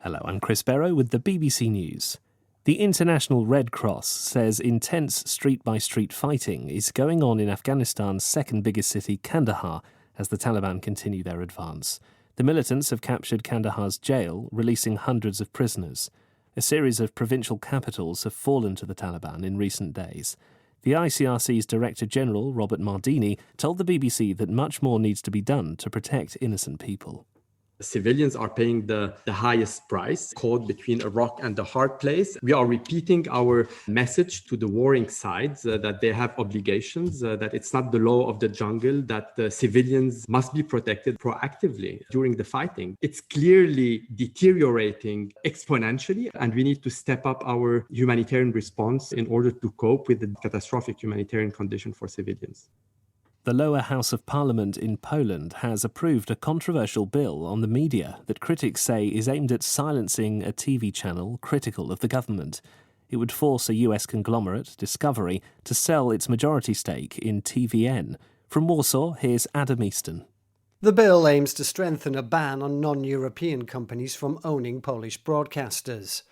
Hello, I'm Chris Barrow with the BBC News. The International Red Cross says intense street-by-street fighting is going on in Afghanistan's second biggest city, Kandahar, as the Taliban continue their advance. The militants have captured Kandahar's jail, releasing hundreds of prisoners. A series of provincial capitals have fallen to the Taliban in recent days. The ICRC's Director General, Robert Mardini, told the BBC that much more needs to be done to protect innocent people. Civilians are paying the highest price, caught between a rock and a hard place. We are repeating our message to the warring sides that they have obligations, that it's not the law of the jungle, that civilians must be protected proactively during the fighting. It's clearly deteriorating exponentially, and we need to step up our humanitarian response in order to cope with the catastrophic humanitarian condition for civilians. The lower house of parliament in Poland has approved a controversial bill on the media that critics say is aimed at silencing a TV channel critical of the government. It would force a US conglomerate, Discovery, to sell its majority stake in TVN. From Warsaw, here's Adam Easton. The bill aims to strengthen a ban on non-European companies from owning Polish broadcasters.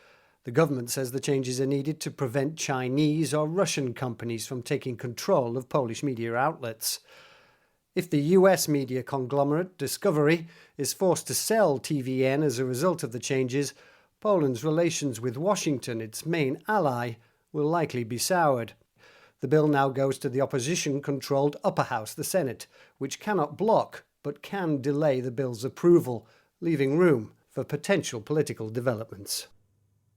The government says the changes are needed to prevent Chinese or Russian companies from taking control of Polish media outlets. If the US media conglomerate Discovery is forced to sell TVN as a result of the changes, Poland's relations with Washington, its main ally, will likely be soured. The bill now goes to the opposition-controlled upper house, the Senate, which cannot block but can delay the bill's approval, leaving room for potential political developments.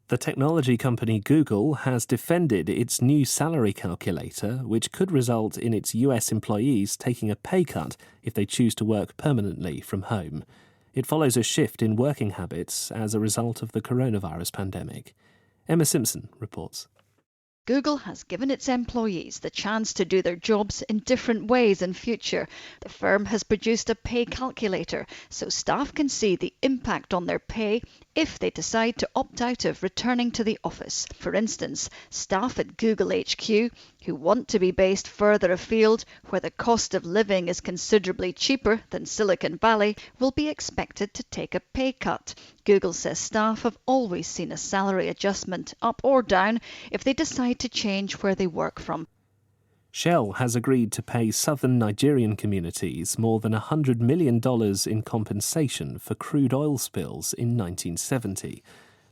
The technology company Google has defended its new salary calculator, which could result in its US employees taking a pay cut if they choose to work permanently from home. It follows a shift in working habits as a result of the coronavirus pandemic. Emma Simpson reports. Google has given its employees the chance to do their jobs in different ways in future. The firm has produced a pay calculator so staff can see the impact on their pay if they decide to opt out of returning to the office. For instance, staff at Google HQ who want to be based further afield, where the cost of living is considerably cheaper than Silicon Valley, will be expected to take a pay cut. Google says staff have always seen a salary adjustment up or down if they decide to change where they work from. Shell has agreed to pay southern Nigerian communities more than $100 million in compensation for crude oil spills in 1970.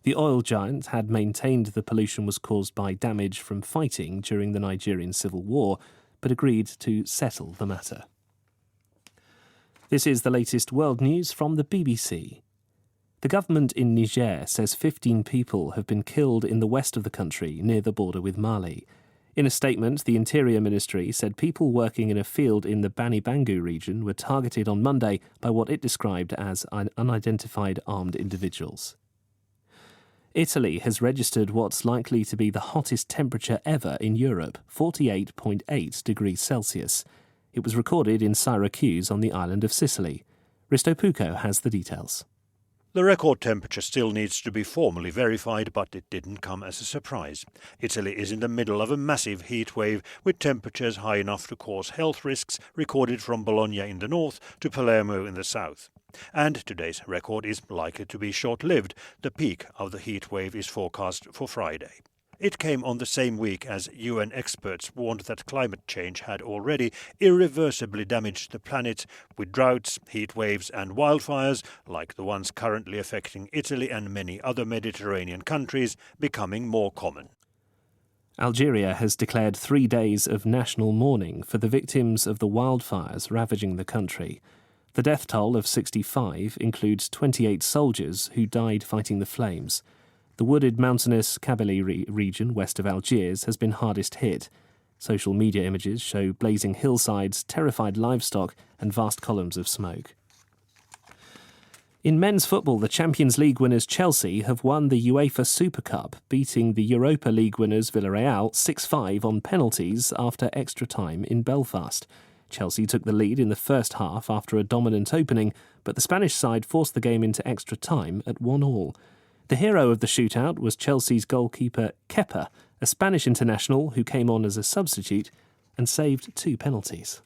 The oil giant had maintained the pollution was caused by damage from fighting during the Nigerian Civil War, but agreed to settle the matter. This is the latest world news from the BBC. The government in Niger says 15 people have been killed in the west of the country near the border with Mali. In a statement, the Interior Ministry said people working in a field in the Bani Bangu region were targeted on Monday by what it described as unidentified armed individuals. Italy has registered what's likely to be the hottest temperature ever in Europe, 48.8 degrees Celsius. It was recorded in Syracuse on the island of Sicily. Risto Pucco has the details. The record temperature still needs to be formally verified, but it didn't come as a surprise. Italy is in the middle of a massive heat wave, with temperatures high enough to cause health risks, recorded from Bologna in the north to Palermo in the south. And today's record is likely to be short-lived. The peak of the heat wave is forecast for Friday. It came on the same week as UN experts warned that climate change had already irreversibly damaged the planet, with droughts, heat waves and wildfires, like the ones currently affecting Italy and many other Mediterranean countries, becoming more common. Algeria has declared 3 days of national mourning for the victims of the wildfires ravaging the country. The death toll of 65 includes 28 soldiers who died fighting the flames. The wooded mountainous Kabylie region west of Algiers has been hardest hit. Social media images show blazing hillsides, terrified livestock and vast columns of smoke. In men's football, the Champions League winners Chelsea have won the UEFA Super Cup, beating the Europa League winners Villarreal 6-5 on penalties after extra time in Belfast. Chelsea took the lead in the first half after a dominant opening, but the Spanish side forced the game into extra time at 1-1. The hero of the shootout was Chelsea's goalkeeper Kepa, a Spanish international who came on as a substitute and saved 2 penalties.